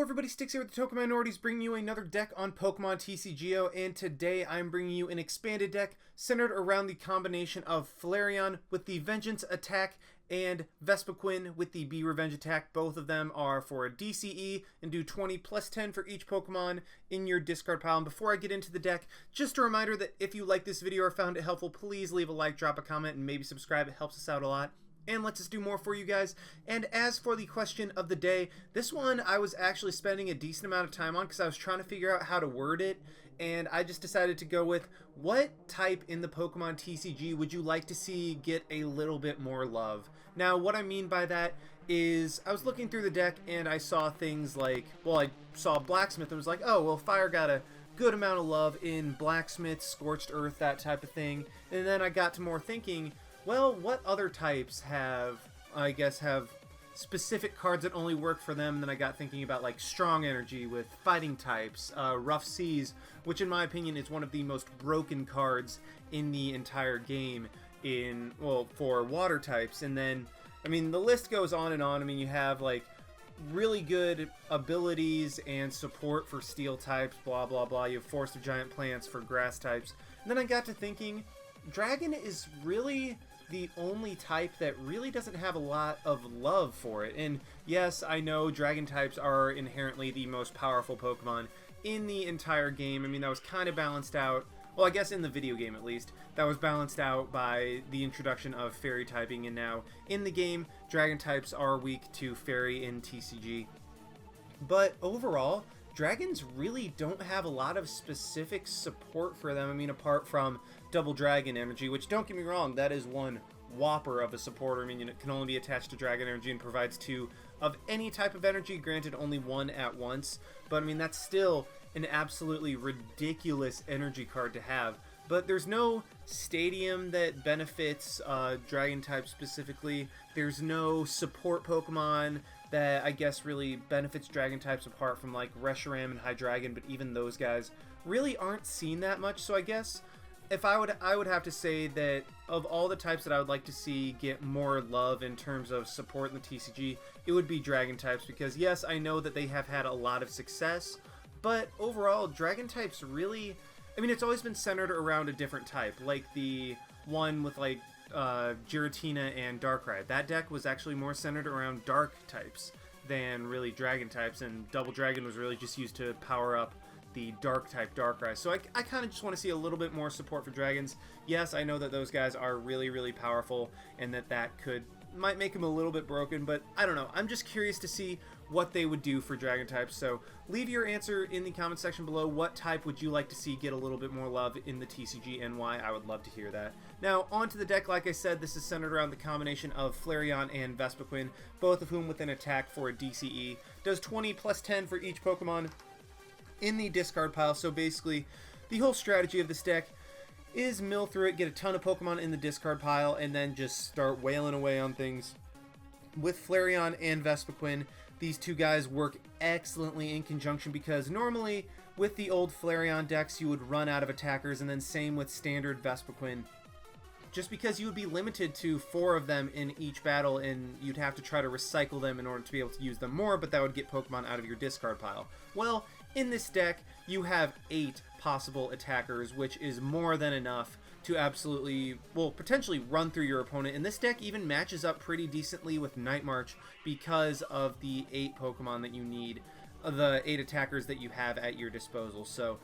everybody, Sticks here with the Token Minorities, bringing you another deck on Pokemon TCGO, and today I'm bringing you an expanded deck centered around the combination of Flareon with the Vengeance attack and Vespiquen with the Be Revenge attack. Both of them are for a DCE and do 20 plus 10 for each Pokemon in your discard pile. And before I get into the deck, just a reminder that if you like this video or found it helpful, please leave a like, drop a comment, and maybe subscribe. It helps us out a lot and lets us do more for you guys. And as for the question of the day, this one I was actually spending a decent amount of time on because I was trying to figure out how to word it, and I just decided to go with, what type in the Pokemon TCG would you like to see get a little bit more love? Now, what I mean by that is I was looking through the deck and I saw things like, well, I saw Blacksmith and was like, oh, well, Fire got a good amount of love in Blacksmith, Scorched Earth, that type of thing. And then I got to more thinking, well, what other types have specific cards that only work for them? Then I got thinking about like Strong Energy with fighting types, Rough Seas, which in my opinion is one of the most broken cards in the entire game for water types. And then, I mean, the list goes on and on. I mean, you have like really good abilities and support for steel types, blah blah blah. You have Force of Giant Plants for grass types. And then I got to thinking, Dragon is really the only type that really doesn't have a lot of love for it. And yes, I know Dragon types are inherently the most powerful Pokemon in the entire game. I mean, that was kind of balanced out, well, I guess in the video game at least, that was balanced out by the introduction of Fairy typing, and now in the game, Dragon types are weak to Fairy in TCG. But overall, Dragons really don't have a lot of specific support for them. I mean, apart from Double Dragon Energy, which, don't get me wrong, that is one whopper of a supporter. I mean, it can only be attached to Dragon Energy and provides 2 of any type of energy, granted only 1 at once. But I mean, that's still an absolutely ridiculous energy card to have. But there's no stadium that benefits Dragon type specifically. There's no support Pokemon that I guess really benefits Dragon types apart from like Reshiram and Hydreigon, but even those guys really aren't seen that much. So I guess if I would have to say that of all the types that I would like to see get more love in terms of support in the TCG, it would be Dragon types, because yes, I know that they have had a lot of success, but overall, Dragon types really, I mean, it's always been centered around a different type, like the one with like Giratina and Darkrai. That deck was actually more centered around Dark types than really Dragon types, and Double Dragon was really just used to power up the Dark type Darkrai. So I kind of just want to see a little bit more support for Dragons. Yes, I know that those guys are really, really powerful, and that might make them a little bit broken, but I don't know. I'm just curious to see what they would do for Dragon types. So leave your answer in the comment section below. What type would you like to see get a little bit more love in the TCG, and why? I would love to hear that. Now, onto the deck. Like I said, this is centered around the combination of Flareon and Vespiquen, both of whom with an attack for a DCE. Does 20 plus 10 for each Pokemon in the discard pile. So basically, the whole strategy of this deck is mill through it, get a ton of Pokemon in the discard pile, and then just start wailing away on things. With Flareon and Vespiquen, these two guys work excellently in conjunction, because normally with the old Flareon decks you would run out of attackers, and then same with standard Vespiquen, just because you would be limited to 4 of them in each battle, and you'd have to try to recycle them in order to be able to use them more, but that would get Pokemon out of your discard pile. Well, in this deck, you have 8 possible attackers, which is more than enough to absolutely, well, potentially run through your opponent. And this deck even matches up pretty decently with Night March because of the 8 Pokemon that you need, the 8 attackers that you have at your disposal. So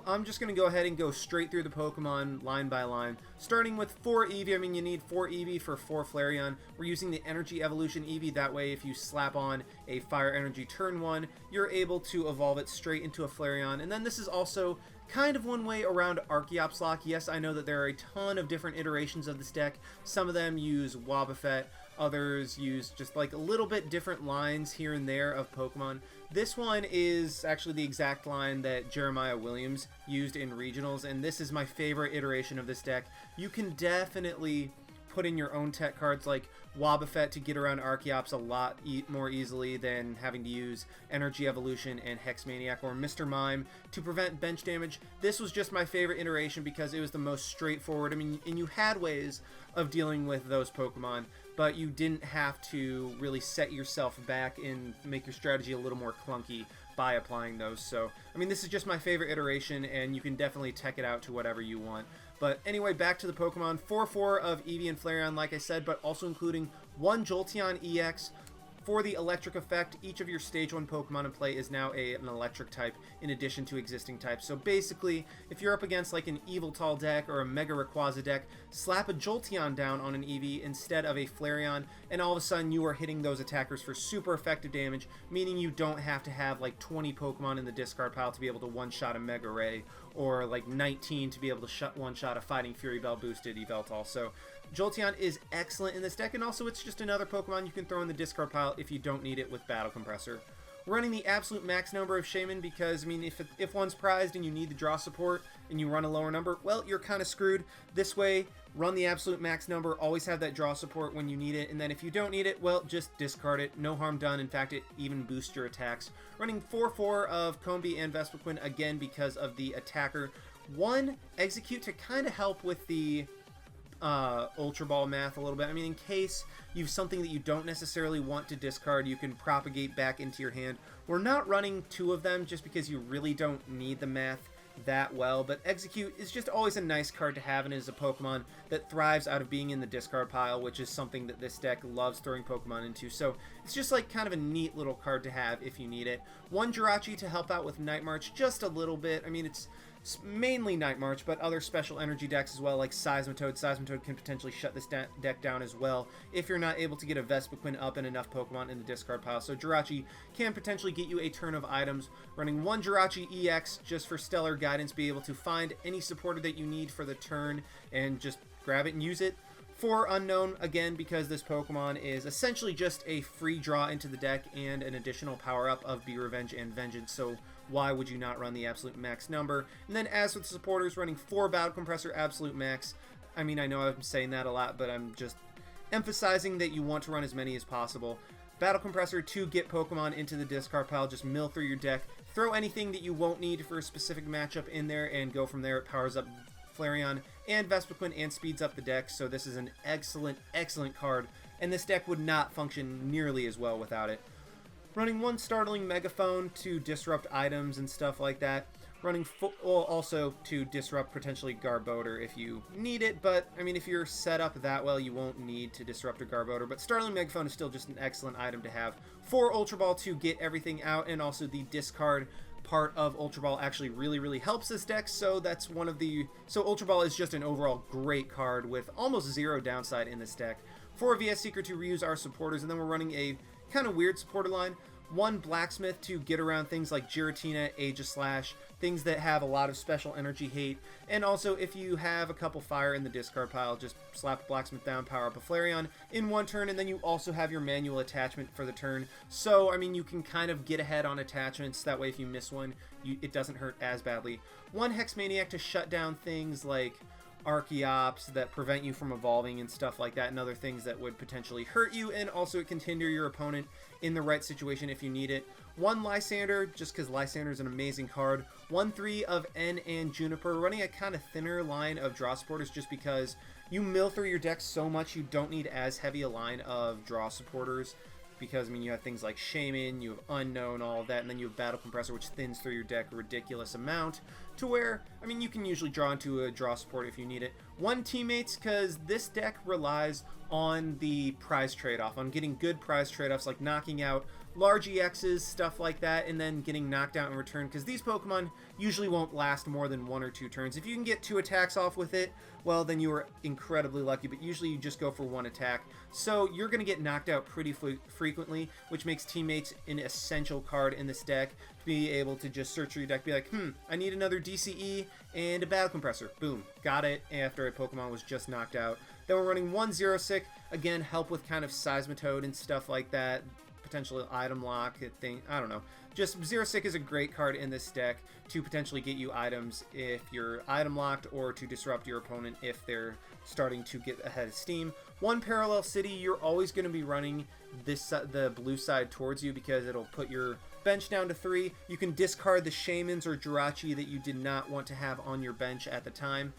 I'm just going to go ahead and go straight through the Pokemon line by line, starting with 4 Eevee. I mean, you need 4 Eevee for 4 Flareon. We're using the Energy Evolution Eevee. That way, if you slap on a Fire Energy turn 1, you're able to evolve it straight into a Flareon. And then this is also kind of one way around Archeops Lock. Yes, I know that there are a ton of different iterations of this deck. Some of them use Wobbuffet, others use just like a little bit different lines here and there of Pokemon. This one is actually the exact line that Jeremiah Williams used in regionals, and this is my favorite iteration of this deck. You can definitely put in your own tech cards like Wobbuffet to get around Archeops a lot more easily than having to use Energy Evolution and Hex Maniac, or Mr. Mime to prevent bench damage. This was just my favorite iteration because it was the most straightforward. I mean, and you had ways of dealing with those Pokemon, but you didn't have to really set yourself back and make your strategy a little more clunky by applying those. So, I mean, this is just my favorite iteration, and you can definitely tech it out to whatever you want. But anyway, back to the Pokemon. 4-4 of Eevee and Flareon, like I said, but also including one Jolteon EX. For the electric effect, each of your Stage 1 Pokemon in play is now an electric type in addition to existing types. So basically, if you're up against like an Yveltal deck or a Mega Rayquaza deck, slap a Jolteon down on an Eevee instead of a Flareon, and all of a sudden you are hitting those attackers for super effective damage, meaning you don't have to have like 20 Pokemon in the discard pile to be able to one-shot a Mega Ray, or like 19 to be able to one-shot a Fighting Fury Bell boosted Yveltal. So Jolteon is excellent in this deck, and also it's just another Pokemon you can throw in the discard pile if you don't need it with Battle Compressor. We're running the absolute max number of Shaymin because, I mean, if one's prized and you need the draw support and you run a lower number, well, you're kind of screwed. This way, run the absolute max number, always have that draw support when you need it, and then if you don't need it, well, just discard it. No harm done. In fact, it even boosts your attacks. Running 4-4 of Combee and Vespiquen, again, because of the attacker. One, Execute to kind of help with the Ultra Ball math a little bit. I mean, in case you have something that you don't necessarily want to discard, you can propagate back into your hand. We're not running two of them just because you really don't need the math that well, but Execute is just always a nice card to have, and is a Pokemon that thrives out of being in the discard pile, which is something that this deck loves throwing Pokemon into. So it's just like kind of a neat little card to have if you need it. One Jirachi to help out with Night March just a little bit. I mean, it's mainly Night March, but other special energy decks as well, like Seismitoad. Seismitoad can potentially shut this deck down as well if you're not able to get a Vespiquen up and enough Pokemon in the discard pile. So Jirachi can potentially get you a turn of items. Running one Jirachi EX just for stellar guidance, be able to find any supporter that you need for the turn and just grab it and use it. 4 Unknown, again, because this Pokemon is essentially just a free draw into the deck and an additional power-up of Be Revenge and Vengeance, so why would you not run the absolute max number? And then as for the supporters, running 4 Battle Compressor absolute max. I mean, I know I'm saying that a lot, but I'm just emphasizing that you want to run as many as possible. Battle Compressor to get Pokemon into the discard pile, just mill through your deck, throw anything that you won't need for a specific matchup in there, and go from there. It powers up Flareon and Vespiquen and speeds up the deck, so this is an excellent, excellent card, and this deck would not function nearly as well without it. Running one Startling Megaphone to disrupt items and stuff like that. Running also to disrupt potentially Garbodor if you need it, but I mean, if you're set up that well, you won't need to disrupt a Garbodor, but Startling Megaphone is still just an excellent item to have. 4 Ultra Ball to get everything out, and also the discard part of Ultra Ball actually really helps this deck, so that's one of the... So Ultra Ball is just an overall great card with almost 0 downside in this deck. 4 VS Seeker to reuse our supporters, and then we're running a kind of weird supporter line. 1 Blacksmith to get around things like Giratina, Aegislash, things that have a lot of special energy hate, and also if you have a couple fire in the discard pile, just slap a Blacksmith down, power up a Flareon in one turn, and then you also have your manual attachment for the turn. So, I mean, you can kind of get ahead on attachments, that way if you miss one, it doesn't hurt as badly. 1 Hex Maniac to shut down things like Archeops that prevent you from evolving and stuff like that, and other things that would potentially hurt you, and also it can hinder your opponent in the right situation if you need it. 1 Lysander, just because Lysander is an amazing card. 1-3 of N and Juniper, running a kind of thinner line of draw supporters just because you mill through your deck so much you don't need as heavy a line of draw supporters. Because, I mean, you have things like Shaymin, you have Unknown, all of that, and then you have Battle Compressor, which thins through your deck a ridiculous amount, to where, I mean, you can usually draw into a draw support if you need it. 1 Teammates, because this deck relies on the prize trade-off, on getting good prize trade-offs, like knocking out large EXs, stuff like that, and then getting knocked out in return, because these Pokemon usually won't last more than 1 or 2 turns. If you can get 2 attacks off with it, well, then you are incredibly lucky, but usually you just go for 1 attack. So you're going to get knocked out pretty frequently, which makes Teammates an essential card in this deck to be able to just search through your deck, be like, I need another DCE and a Battle Compressor. Boom, got it after a Pokemon was just knocked out. Then we're running 1 Xerosic, again, help with kind of Seismitoad and stuff like that, potential item lock thing. I don't know. Just Xerosic is a great card in this deck to potentially get you items if you're item locked, or to disrupt your opponent if they're starting to get ahead of steam. One Parallel City, you're always going to be running the blue side towards you because it'll put your bench down to 3. You can discard the Shaymins or Jirachi that you did not want to have on your bench at the time.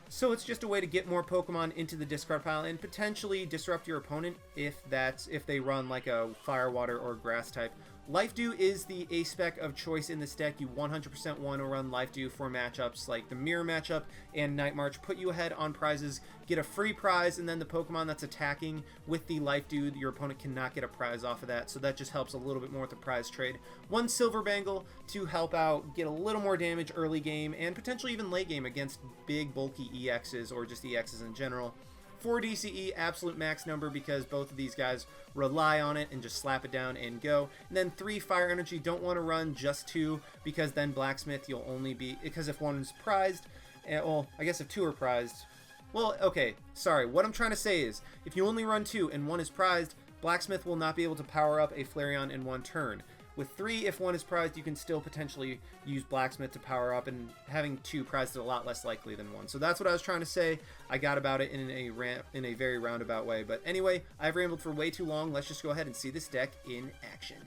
So it's just a way to get more Pokemon into the discard pile and potentially disrupt your opponent if they run like a Fire, Water, or Grass type. Life Dew is the A-spec of choice in this deck. You 100% want to run Life Dew for matchups like the Mirror matchup and Night March. Put you ahead on prizes, get a free prize, and then the Pokemon that's attacking with the Life Dew, your opponent cannot get a prize off of that, so that just helps a little bit more with the prize trade. One Silver Bangle to help out, get a little more damage early game and potentially even late game against big, bulky EXs or just EXs in general. 4 DCE, absolute max number because both of these guys rely on it and just slap it down and go. And then 3 Fire Energy, don't want to run just 2 because then Blacksmith you'll only be, because if one's prized, well, I guess if 2 are prized, well, okay, sorry, what I'm trying to say is, if you only run 2 and 1 is prized, Blacksmith will not be able to power up a Flareon in 1 turn. With 3, if 1 is prized, you can still potentially use Blacksmith to power up, and having 2 prized is a lot less likely than 1. So that's what I was trying to say. I got about it in a very roundabout way. But anyway, I've rambled for way too long. Let's just go ahead and see this deck in action.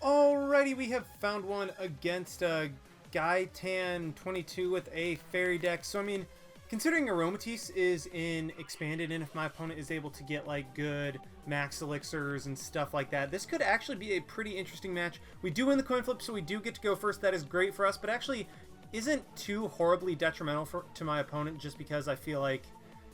Alrighty, we have found one against Gaitan22 with a Fairy deck. So, I mean, considering Aromatisse is in Expanded, and if my opponent is able to get, like, good max elixirs and stuff like that, this could actually be a pretty interesting match. We do win the coin flip, so we do get to go first. That is great for us, but actually isn't too horribly detrimental to my opponent, just because I feel like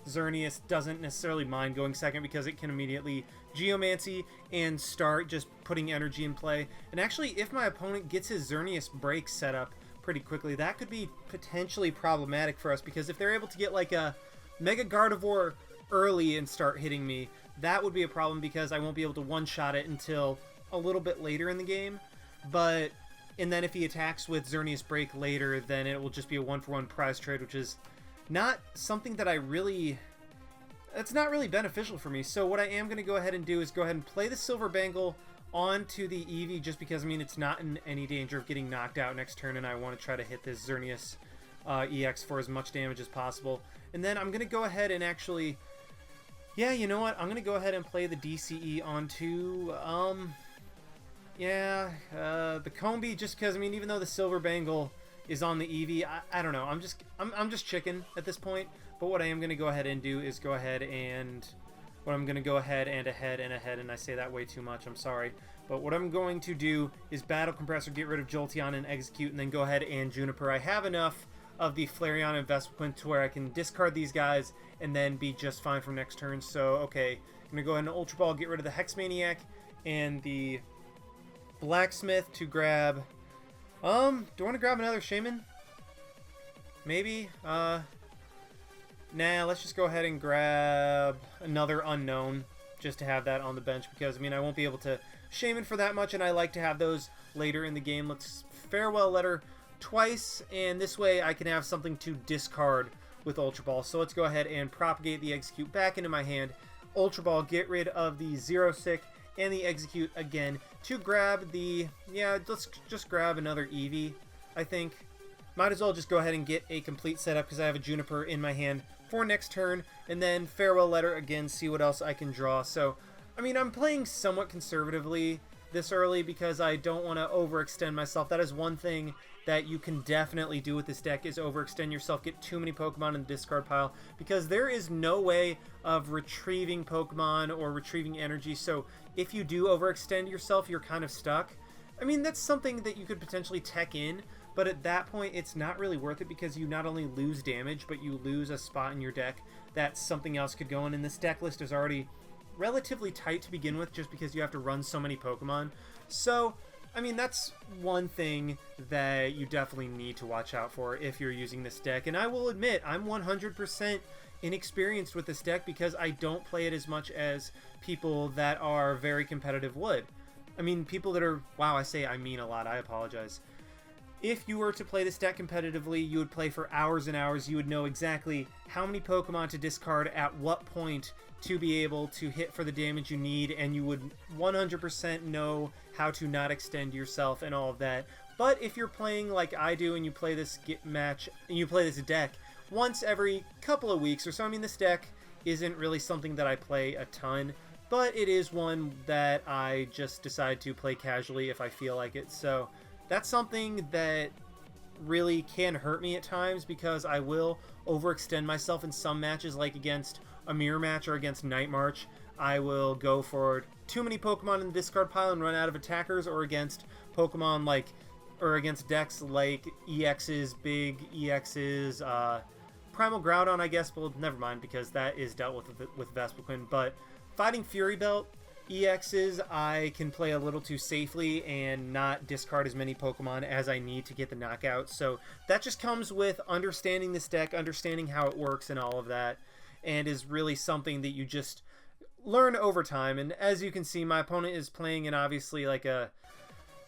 Xerneas doesn't necessarily mind going second because it can immediately Geomancy and start just putting energy in play. And actually, if my opponent gets his Xerneas break set up pretty quickly, that could be potentially problematic for us, because if they're able to get like a Mega Gardevoir early and start hitting me, that would be a problem because I won't be able to one-shot it until a little bit later in the game. And then if he attacks with Xerneas Break later, then it will just be a 1-for-1 prize trade, which is not something that it's not really beneficial for me. So what I am going to go ahead and do is go ahead and play the Silver Bangle onto the Eevee, just because, I mean, it's not in any danger of getting knocked out next turn, and I want to try to hit this Xerneas EX for as much damage as possible. And then I'm going to go ahead and actually, yeah, you know what? I'm going to go ahead and play the DCE onto, the Combee, just because, I mean, even though the Silver Bangle is on the Eevee, I don't know. I'm just chicken at this point. But what I am going to go ahead and do is go ahead and ahead, and I say that way too much, I'm sorry. But what I'm going to do is Battle Compressor, get rid of Jolteon and Execute, and then go ahead and Juniper. I have enough of the Flareon and Vespiquen to where I can discard these guys and then be just fine from next turn. So, okay, I'm going to go ahead and Ultra Ball, get rid of the Hex Maniac and the Blacksmith to grab... do I want to grab another Shaymin? Maybe? Nah, let's just go ahead and grab another Unknown just to have that on the bench, because, I mean, I won't be able to Shaymin for that much, and I like to have those later in the game. Let's Farewell Letter twice, and this way I can have something to discard with Ultra Ball. So let's go ahead and propagate the Execute back into my hand. Ultra Ball, get rid of the Xerosic and the Execute again to grab the... Yeah, let's just grab another Eevee, I think. Might as well just go ahead and get a complete setup because I have a Juniper in my hand for next turn, and then Farewell Letter again, see what else I can draw. So, I mean, I'm playing somewhat conservatively this early because I don't want to overextend myself. That is one thing that you can definitely do with this deck, is overextend yourself, get too many Pokemon in the discard pile, because there is no way of retrieving Pokemon or retrieving energy. So if you do overextend yourself, you're kind of stuck. I mean, that's something that you could potentially tech in, but at that point, it's not really worth it because you not only lose damage, but you lose a spot in your deck that something else could go in. And this deck list is already relatively tight to begin with just because you have to run so many Pokemon. So, I mean, that's one thing that you definitely need to watch out for if you're using this deck. And I will admit, I'm 100% inexperienced with this deck because I don't play it as much as people that are very competitive would. I mean, people that are... Wow, I say I mean a lot. I apologize. if you were to play this deck competitively, you would play for hours and hours. You would know exactly how many Pokemon to discard at what point to be able to hit for the damage you need, and you would 100% know how to not extend yourself and all of that. But if you're playing like I do and you play this deck once every couple of weeks or so, I mean, this deck isn't really something that I play a ton, but it is one that I just decide to play casually if I feel like it. So that's something that really can hurt me at times, because I will overextend myself in some matches, like against a mirror match or against Night March. I will go for too many Pokemon in the discard pile and run out of attackers, or against Pokemon like, or against decks like EXs, big EXs, Primal Groudon, I guess. Well, never mind, because that is dealt with Vespiquen. But fighting Fury Belt EXs, I can play a little too safely and not discard as many Pokemon as I need to get the knockout. So that just comes with understanding this deck, understanding how it works and all of that, and is really something that you just learn over time. And as you can see, my opponent is playing in obviously like a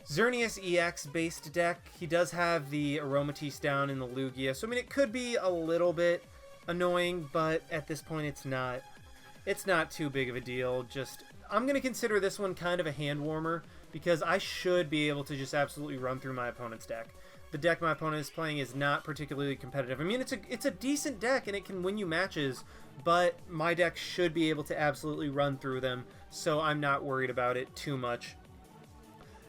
Xerneas EX based deck. He does have the Aromatisse down in the Lugia, so I mean, it could be a little bit annoying, but at this point it's not too big of a deal. Just, I'm going to consider this one kind of a hand warmer, because I should be able to just absolutely run through my opponent's deck. The deck my opponent is playing is not particularly competitive. I mean, it's a decent deck and it can win you matches, but my deck should be able to absolutely run through them, so I'm not worried about it too much.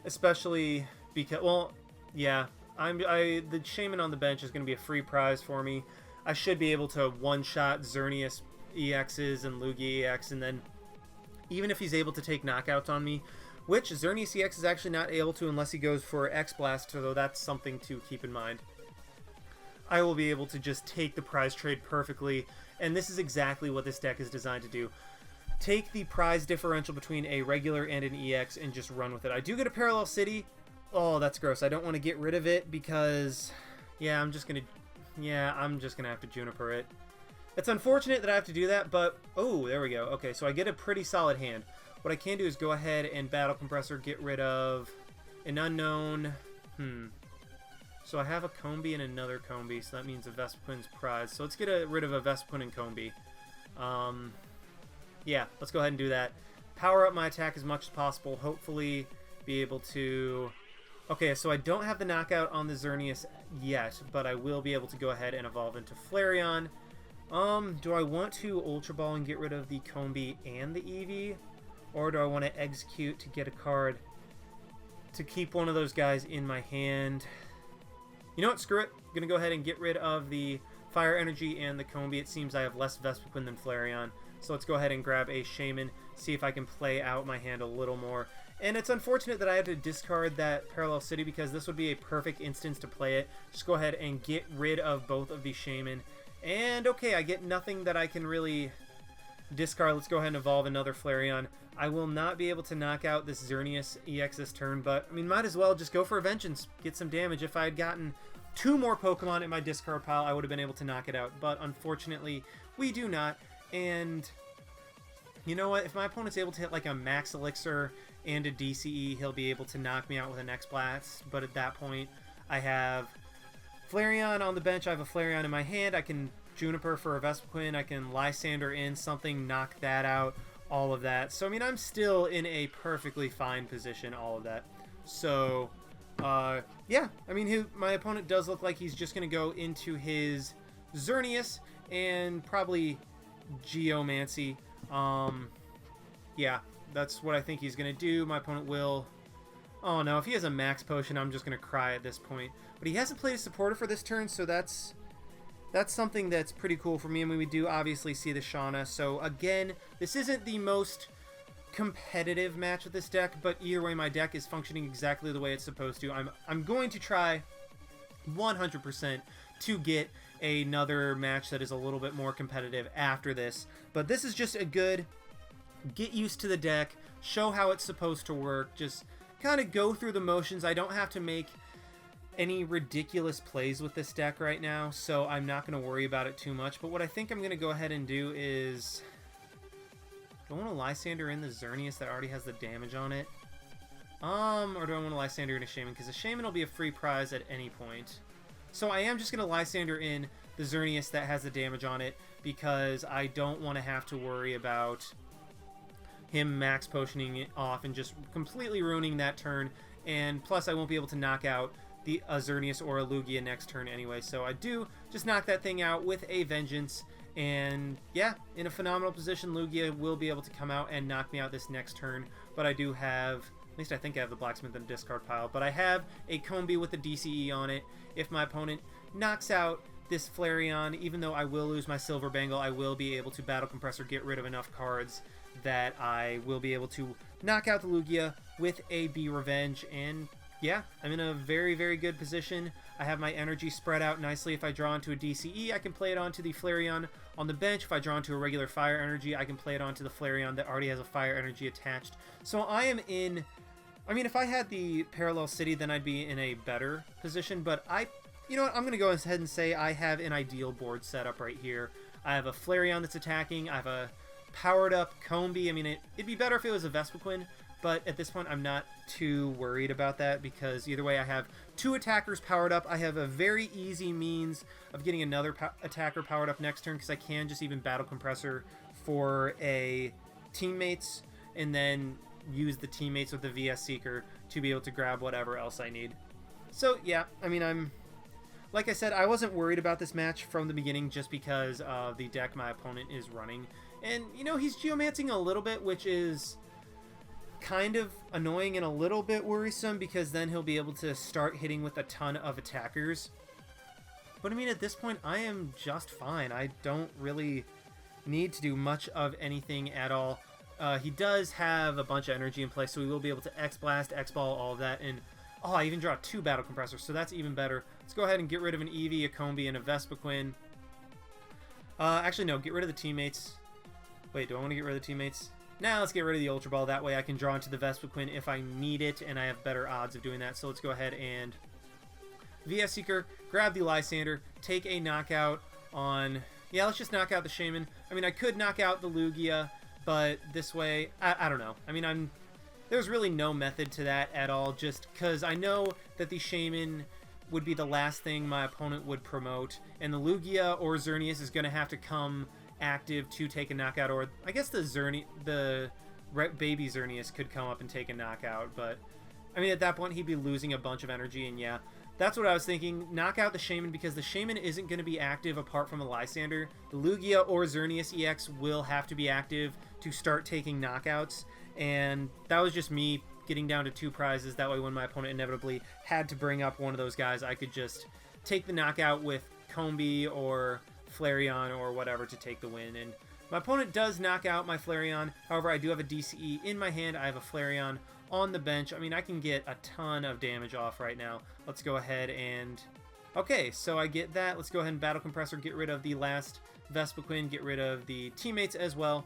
Especially because, well, yeah, the Shaymin on the bench is going to be a free prize for me. I should be able to one-shot Xerneas EXs and Lugia EX, and then even if he's able to take knockouts on me, which Xerneas EX is actually not able to unless he goes for X-Blast, so that's something to keep in mind. I will be able to just take the prize trade perfectly, and this is exactly what this deck is designed to do. Take the prize differential between a regular and an EX and just run with it. I do get a Parallel City. Oh, that's gross. I don't want to get rid of it because, yeah, I'm just gonna have to Juniper it. It's unfortunate that I have to do that, but, oh, there we go. Okay, so I get a pretty solid hand. What I can do is go ahead and Battle Compressor, get rid of an unknown. So I have a Combee and another Combee, so that means a Vespiquen's prize. So let's get rid of a Vespiquen and Combee. Yeah, let's go ahead and do that. Power up my attack as much as possible. Hopefully be able to... Okay, so I don't have the knockout on the Xerneas yet, but I will be able to go ahead and evolve into Flareon. Do I want to Ultra Ball and get rid of the Combee and the Eevee? Or do I want to execute to get a card to keep one of those guys in my hand? You know what? Screw it. I'm going to go ahead and get rid of the Fire Energy and the Combee. It seems I have less Vespiquen than Flareon. So let's go ahead and grab a Shaymin, see if I can play out my hand a little more. And it's unfortunate that I had to discard that Parallel City, because this would be a perfect instance to play it. Just go ahead and get rid of both of the Shaymin. And okay, I get nothing that I can really discard. Let's go ahead and evolve another Flareon. I will not be able to knock out this Xerneas EX this turn, but I mean, might as well just go for a Vengeance, get some damage. If I had gotten 2 more Pokemon in my discard pile, I would have been able to knock it out. But unfortunately, we do not. And you know what? If my opponent's able to hit like a Max Elixir and a DCE, he'll be able to knock me out with an X-Blast. But at that point, I have Flareon on the bench. I have a Flareon in my hand. I can Juniper for a Vespiquen. I can Lysander in something, knock that out, all of that. So, I mean, I'm still in a perfectly fine position, all of that. So, yeah. I mean, my opponent does look like he's just going to go into his Xerneas and probably Geomancy. Yeah, that's what I think he's going to do. My opponent will... Oh no, if he has a Max Potion, I'm just going to cry at this point. But he hasn't played a supporter for this turn, so that's something that's pretty cool for me. I mean, we do obviously see the Shauna. So again, this isn't the most competitive match with this deck, but either way, my deck is functioning exactly the way it's supposed to. I'm going to try 100% to get another match that is a little bit more competitive after this. But this is just a good get used to the deck, show how it's supposed to work, just kind of go through the motions. I don't have to make any ridiculous plays with this deck right now, so I'm not going to worry about it too much. But what I think I'm going to go ahead and do is... Do I want to Lysander in the Xerneas that already has the damage on it? Or do I want to Lysander in a Shaymin? Because a Shaymin will be a free prize at any point. So I am just going to Lysander in the Xerneas that has the damage on it, because I don't want to have to worry about him max potioning it off and just completely ruining that turn. And plus I won't be able to knock out the Xerneas or a Lugia next turn anyway. So I do just knock that thing out with a Vengeance. And yeah, in a phenomenal position, Lugia will be able to come out and knock me out this next turn. But I do have, at least I think I have the Blacksmith in the discard pile, but I have a Combee with the DCE on it. If my opponent knocks out this Flareon, even though I will lose my Silver Bangle, I will be able to Battle Compressor, get rid of enough cards that I will be able to knock out the Lugia with a B Revenge. And yeah, I'm in a very, very good position. I have my energy spread out nicely. If I draw into a DCE, I can play it onto the Flareon on the bench. If I draw into a regular Fire Energy, I can play it onto the Flareon that already has a Fire Energy attached. So I am in... I mean, if I had the Parallel City, then I'd be in a better position, but you know what, I'm going to go ahead and say I have an ideal board setup right here. I have a Flareon that's attacking. I have a powered up Combee. I mean, it'd be better if it was a Vespiquen, but at this point I'm not too worried about that, because either way I have two attackers powered up. I have a very easy means of getting another attacker powered up next turn, because I can just even Battle Compressor for a teammates and then use the teammates with the VS Seeker to be able to grab whatever else I need. So yeah, I mean, like I said, I wasn't worried about this match from the beginning just because of the deck my opponent is running. And, you know, he's Geomancing a little bit, which is kind of annoying and a little bit worrisome, because then he'll be able to start hitting with a ton of attackers. But, I mean, at this point, I am just fine. I don't really need to do much of anything at all. He does have a bunch of energy in play, so we will be able to X-Blast, X-Ball, all of that, and oh, I even draw two Battle Compressors, so that's even better. Let's go ahead and get rid of an Eevee, a Combee, and a Vespiquen. Actually, no, get rid of the teammates. Wait, do I want to get rid of the teammates? Now let's get rid of the Ultra Ball. That way I can draw into the Vespiquen if I need it, and I have better odds of doing that. So let's go ahead and VS Seeker, grab the Lysander, take a knockout on... Yeah, let's just knock out the Shaymin. I mean, I could knock out the Lugia, but this way, I don't know. I mean, there's really no method to that at all, just because I know that the Shaymin would be the last thing my opponent would promote, and the Lugia or Xerneas is going to have to come active to take a knockout, or I guess the baby Xerneas could come up and take a knockout, but I mean, at that point, he'd be losing a bunch of energy, and yeah, that's what I was thinking. Knock out the Shaymin, because the Shaymin isn't going to be active apart from the Lysander. The Lugia or Xerneas EX will have to be active to start taking knockouts, and that was just me getting down to two prizes. That way, when my opponent inevitably had to bring up one of those guys, I could just take the knockout with Combee or Flareon or whatever to take the win. And my opponent does knock out my Flareon. However, I do have a DCE in my hand. I have a Flareon on the bench. I mean, I can get a ton of damage off right now. Let's go ahead and... Okay, so I get that. Let's go ahead and Battle Compressor, get rid of the last Vespiquen, get rid of the teammates as well.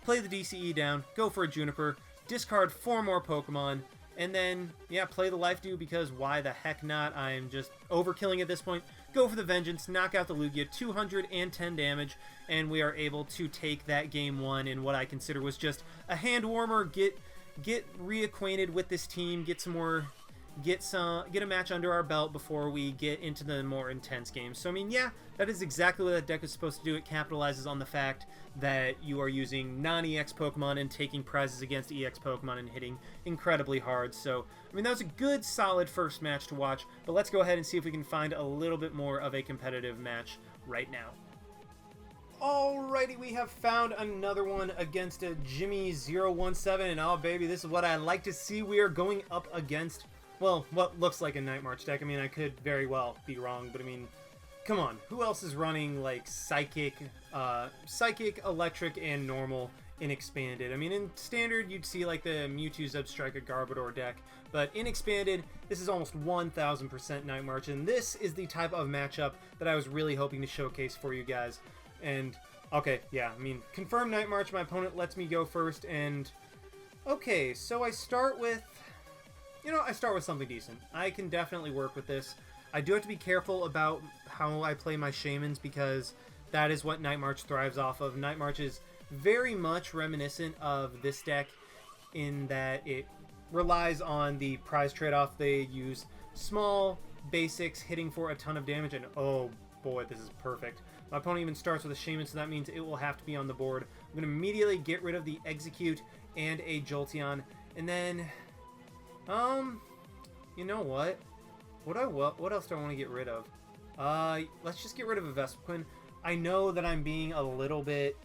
Play the DCE down, go for a Juniper, discard 4 more Pokemon, and then, yeah, play the Life Dew, because why the heck not? I'm just overkilling at this point. Go for the Vengeance, knock out the Lugia, 210 damage, and we are able to take that game 1 in what I consider was just a hand warmer, get reacquainted with this team, get a match under our belt before we get into the more intense games. So I mean, yeah, that is exactly what that deck is supposed to do. It capitalizes on the fact that you are using non-EX Pokemon and taking prizes against EX Pokemon and hitting incredibly hard. So I mean, that was a good, solid first match to watch, but let's go ahead and see if we can find a little bit more of a competitive match right now. Alrighty, we have found another one against a Jimmy017, and oh baby, this is what I like to see. We are going up against, well, what looks like a Night March deck. I mean, I could very well be wrong, but I mean, come on, who else is running like Psychic, Electric, and Normal in Expanded? I mean, in Standard, you'd see like the Mewtwo, Zebstrika, Garbodor deck, but in Expanded, this is almost 1000% Night March, and this is the type of matchup that I was really hoping to showcase for you guys. And, okay, yeah, I mean, confirmed Night March, my opponent lets me go first, and, okay, so I start with, I start with something decent. I can definitely work with this. I do have to be careful about how I play my Shaymins, because that is what Night March thrives off of. Night March is very much reminiscent of this deck in that it relies on the prize trade-off. They use small basics hitting for a ton of damage, and oh boy, this is perfect. My opponent even starts with a Shaymin, so that means it will have to be on the board. I'm going to immediately get rid of the Execute and a Jolteon, and then, you know what? What else do I want to get rid of? Let's just get rid of a Vespiquen. I know that I'm being a little bit...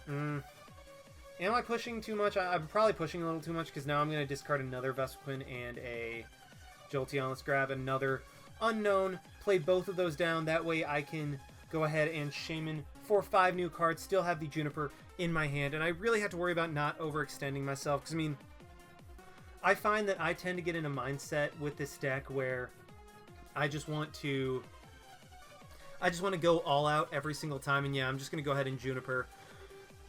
Am I pushing too much? I'm probably pushing a little too much, because now I'm going to discard another Vespiquen and a Jolteon. Let's grab another unknown, play both of those down. That way I can go ahead and Shaymin for 5 new cards, still have the Juniper in my hand, and I really have to worry about not overextending myself, because, I mean, I find that I tend to get in a mindset with this deck where I just want to go all out every single time, and yeah, I'm just going to go ahead and Juniper.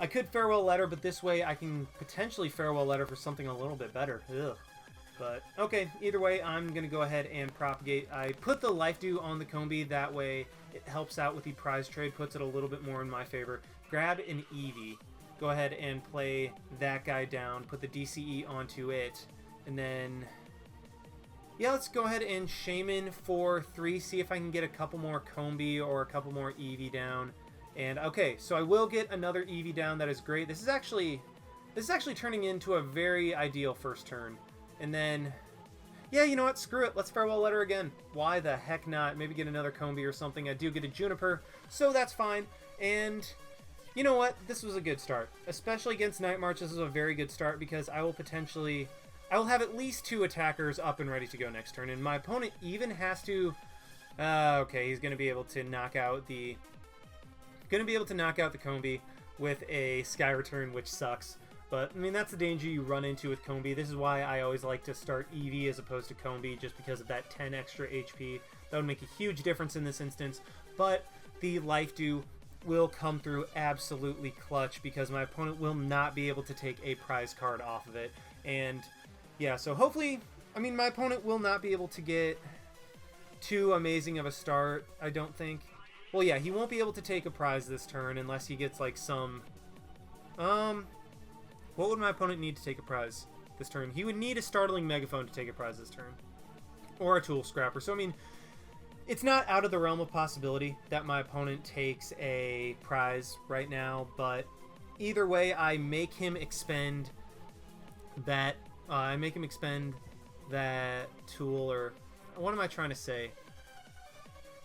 I could Farewell Letter, but this way I can potentially Farewell Letter for something a little bit better. Ugh. But, okay, either way, I'm going to go ahead and Propagate. I put the Life Dew on the Combee, that way it helps out with the prize trade, puts it a little bit more in my favor. Grab an Eevee. Go ahead and play that guy down, put the DCE onto it, and then... yeah, let's go ahead and Shaymin for 3, see if I can get a couple more Combee or a couple more Eevee down. And, okay, so I will get another Eevee down, that is great. This is actually turning into a very ideal first turn. And then, yeah, you know what? Screw it. Let's Farewell Letter again. Why the heck not? Maybe get another Combee or something. I do get a Juniper, so that's fine. And you know what? This was a good start. Especially against Night March, this is a very good start because I will have at least 2 attackers up and ready to go next turn. And my opponent even has to... okay, he's going to be able to knock out the... Combee with a Sky Return, which sucks. But, I mean, that's the danger you run into with Combee. This is why I always like to start Eevee as opposed to Combee, just because of that 10 extra HP. That would make a huge difference in this instance. But the Life Dew will come through absolutely clutch because my opponent will not be able to take a prize card off of it. And, yeah, so hopefully, I mean, my opponent will not be able to get too amazing of a start, I don't think. Well, yeah, he won't be able to take a prize this turn unless he gets, like, some... what would my opponent need to take a prize this turn? He would need a Startling Megaphone to take a prize this turn. Or a Tool Scrapper. So, I mean, it's not out of the realm of possibility that my opponent takes a prize right now, but either way, I make him expend that... tool, or... what am I trying to say?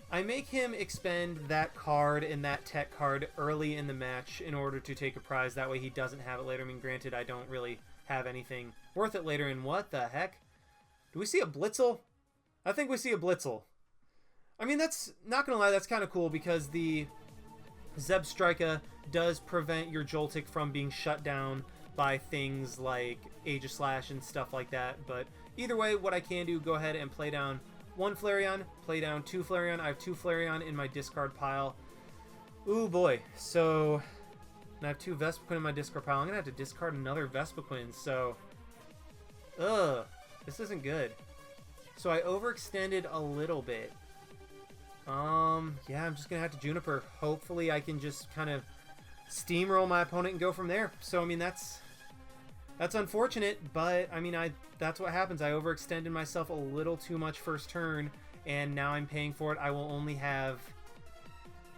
I make him expend that card and that tech card early in the match in order to take a prize. That way he doesn't have it later. I mean, granted, I don't really have anything worth it later. And what the heck? Do we see a Blitzel? I think we see a Blitzel. I mean, that's, not gonna lie, that's kind of cool because the Zebstrika does prevent your Joltik from being shut down by things like Aegislash and stuff like that. But either way, what I can do, go ahead and play down 1 Flareon, play down 2 Flareon. I have 2 Flareon in my discard pile. Ooh, boy. So, I have 2 Vespiquen in my discard pile. I'm going to have to discard another Vespiquen, so... ugh, this isn't good. So, I overextended a little bit. Yeah, I'm just going to have to Juniper. Hopefully, I can just kind of steamroll my opponent and go from there. So, I mean, that's unfortunate, but, I mean, that's what happens. I overextended myself a little too much first turn, and now I'm paying for it. I will only have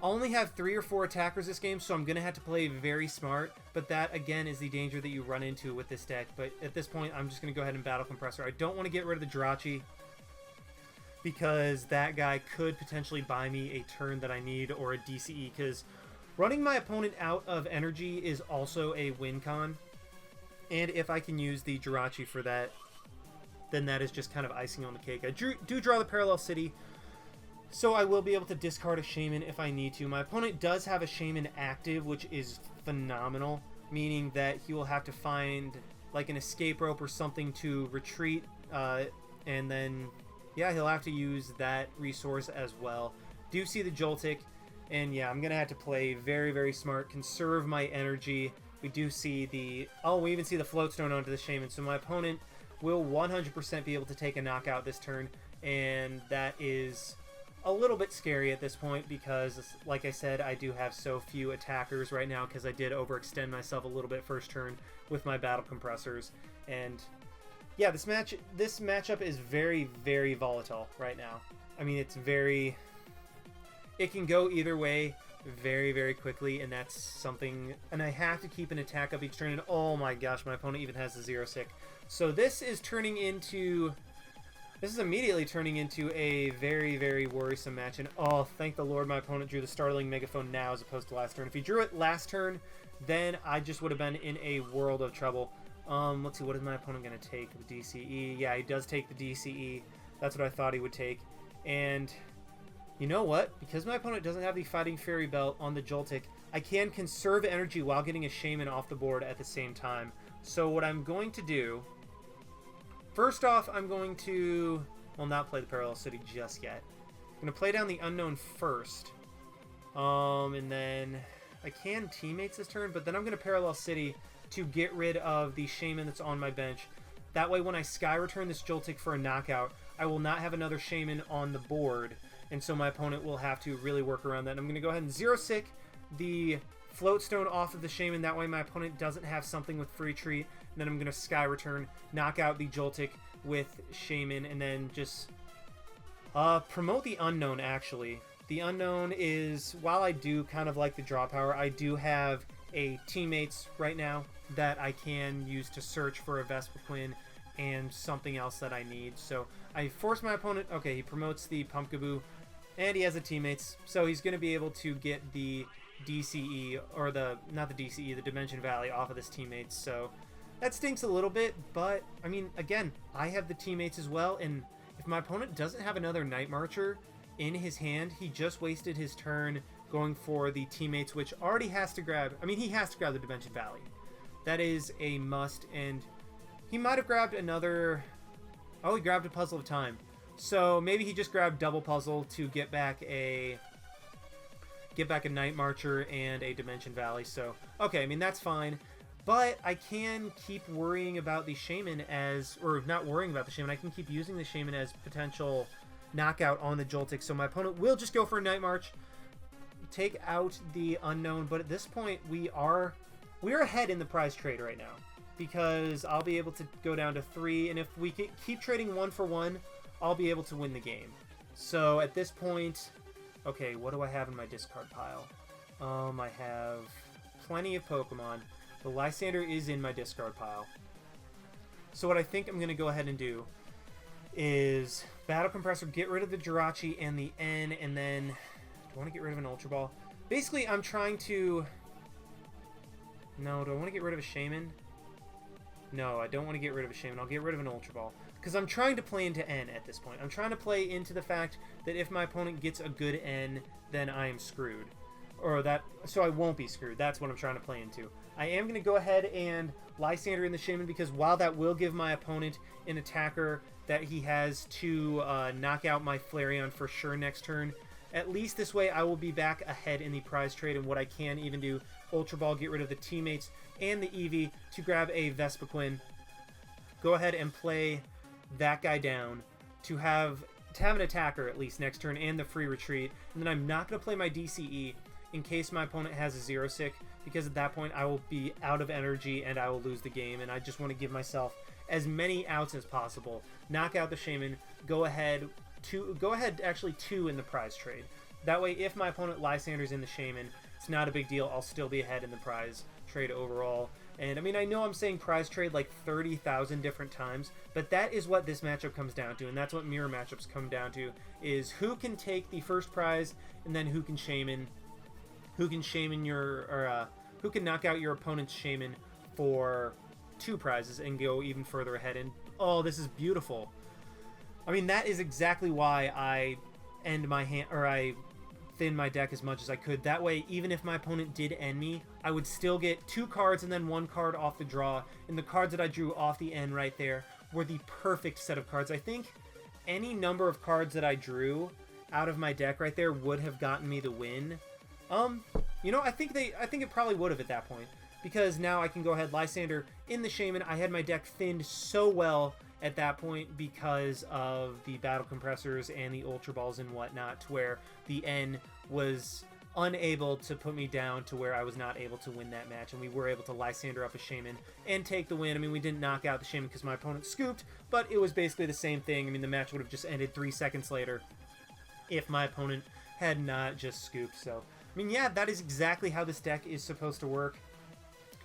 3 or 4 attackers this game, so I'm going to have to play very smart, but that, again, is the danger that you run into with this deck. But at this point, I'm just going to go ahead and Battle Compressor. I don't want to get rid of the Jirachi, because that guy could potentially buy me a turn that I need, or a DCE, because running my opponent out of energy is also a win con. And if I can use the Jirachi for that, then that is just kind of icing on the cake. I do draw the Parallel City, so I will be able to discard a Shaymin if I need to. My opponent does have a Shaymin active, which is phenomenal, meaning that he will have to find like an escape rope or something to retreat, and then, yeah, he'll have to use that resource as well. Do see the Joltik, and yeah, I'm going to have to play very, very smart, conserve my energy. We do see the... oh, we even see the Floatstone onto the Shaymin. So my opponent will 100% be able to take a knockout this turn. And that is a little bit scary at this point because, like I said, I do have so few attackers right now because I did overextend myself a little bit first turn with my Battle Compressors. And yeah, this matchup is very, very volatile right now. I mean, it's very... It can go either way very, very quickly, and that's something... And I have to keep an attack up each turn, and oh my gosh, my opponent even has the 0-sick. So this is turning into... This is immediately turning into a very, very worrisome match, and oh, thank the Lord my opponent drew the Startling Megaphone now as opposed to last turn. If he drew it last turn, then I just would have been in a world of trouble. Let's see, what is my opponent going to take? The DCE. Yeah, he does take the DCE. That's what I thought he would take. And you know what? Because my opponent doesn't have the Fighting Fairy Belt on the Joltik, I can conserve energy while getting a Shaymin off the board at the same time. So what I'm going to do... First off, I'm going to... Well, not play the Parallel City just yet. I'm going to play down the Unknown first. And then I can Teammates this turn, but then I'm going to Parallel City to get rid of the Shaymin that's on my bench. That way, when I Sky Return this Joltik for a knockout, I will not have another Shaymin on the board, and so my opponent will have to really work around that. And I'm going to go ahead and 0-sick the Float Stone off of the Shaymin. That way, my opponent doesn't have something with Free Treat. And then I'm going to Sky Return, knock out the Joltik with Shaymin, and then just promote the Unknown, actually. The Unknown is, while I do kind of like the draw power, I do have a Teammates right now that I can use to search for a Vespiquen and something else that I need. So I force my opponent... Okay, he promotes the Pumpkaboo, and he has a Teammates, so he's going to be able to get the DCE, or the... Not the DCE, the Dimension Valley off of this Teammates, so... That stinks a little bit, but, I mean, again, I have the Teammates as well, and if my opponent doesn't have another Night Marcher in his hand, he just wasted his turn going for the Teammates, which already has to grab... I mean, he has to grab the Dimension Valley. That is a must, and he might have grabbed another... Oh, he grabbed a Puzzle of Time. So maybe he just grabbed double Puzzle to get back a Night Marcher and a Dimension Valley. So, okay, I mean, that's fine. But I can keep worrying about the Shaymin as... Or not worrying about the Shaymin. I can keep using the Shaymin as potential knockout on the Joltik. So my opponent will just go for a Night March, take out the Unknown. But at this point, we're ahead in the prize trade right now, because I'll be able to go down to 3, and if we keep trading 1 for 1, I'll be able to win the game. So at this point, okay, what do I have in my discard pile? I have plenty of Pokemon. The Lysander is in my discard pile. So what I think I'm going to go ahead and do is Battle Compressor, get rid of the Jirachi and the N, and then... Do I want to get rid of an Ultra Ball? Basically, I'm trying to... No, do I want to get rid of a Shaymin? No, I don't want to get rid of a Shaymin. I'll get rid of an Ultra Ball. Because I'm trying to play into N at this point. I'm trying to play into the fact that if my opponent gets a good N, then I am screwed. Or that... So I won't be screwed. That's what I'm trying to play into. I am going to go ahead and Lysander in the Shaymin, because while that will give my opponent an attacker that he has to knock out my Flareon for sure next turn, at least this way I will be back ahead in the prize trade, and what I can even do, Ultra Ball, get rid of the Teammates and the Eevee to grab a Vespiquen, go ahead and play that guy down to have an attacker at least next turn and the free retreat, and then I'm not going to play my DCE in case my opponent has a 0-sick, because at that point I will be out of energy and I will lose the game, and I just want to give myself as many outs as possible. Knock out the Shaymin, go ahead actually 2 in the prize trade. That way, if my opponent Lysander's in the Shaymin, it's not a big deal. I'll still be ahead in the prize trade overall. And I mean, I know I'm saying prize trade like 30,000 different times, but that is what this matchup comes down to, and that's what mirror matchups come down to, is who can take the first prize, and then who can Shaymin who can knock out your opponent's Shaymin for 2 prizes and go even further ahead. And oh, this is beautiful. I mean, that is exactly why I end my hand, or I thin my deck as much as I could. That way, even if my opponent did end me, I would still get 2 cards and then 1 card off the draw. And the cards that I drew off the end right there were the perfect set of cards. I think any number of cards that I drew out of my deck right there would have gotten me the win. You know, I think it probably would have at that point, because now I can go ahead Lysander in the Shaymin. I had my deck thinned so well at that point because of the Battle Compressors and the Ultra Balls and whatnot, to where the N was unable to put me down to where I was not able to win that match, and we were able to Lysander up a Shaymin and take the win. I mean, we didn't knock out the Shaymin because my opponent scooped, but it was basically the same thing. I mean, the match would have just ended 3 seconds later if my opponent had not just scooped. So, I mean, yeah, that is exactly how this deck is supposed to work.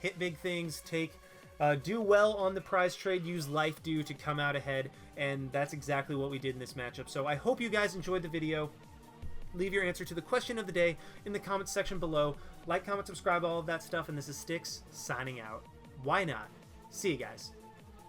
Hit big things, do well on the prize trade, use Life Dew to come out ahead, and that's exactly what we did in this matchup. So I hope you guys enjoyed the video. Leave your answer to the question of the day in the comments section below. Like, comment, subscribe, all of that stuff, and this is Styx signing out. Why not? See you guys.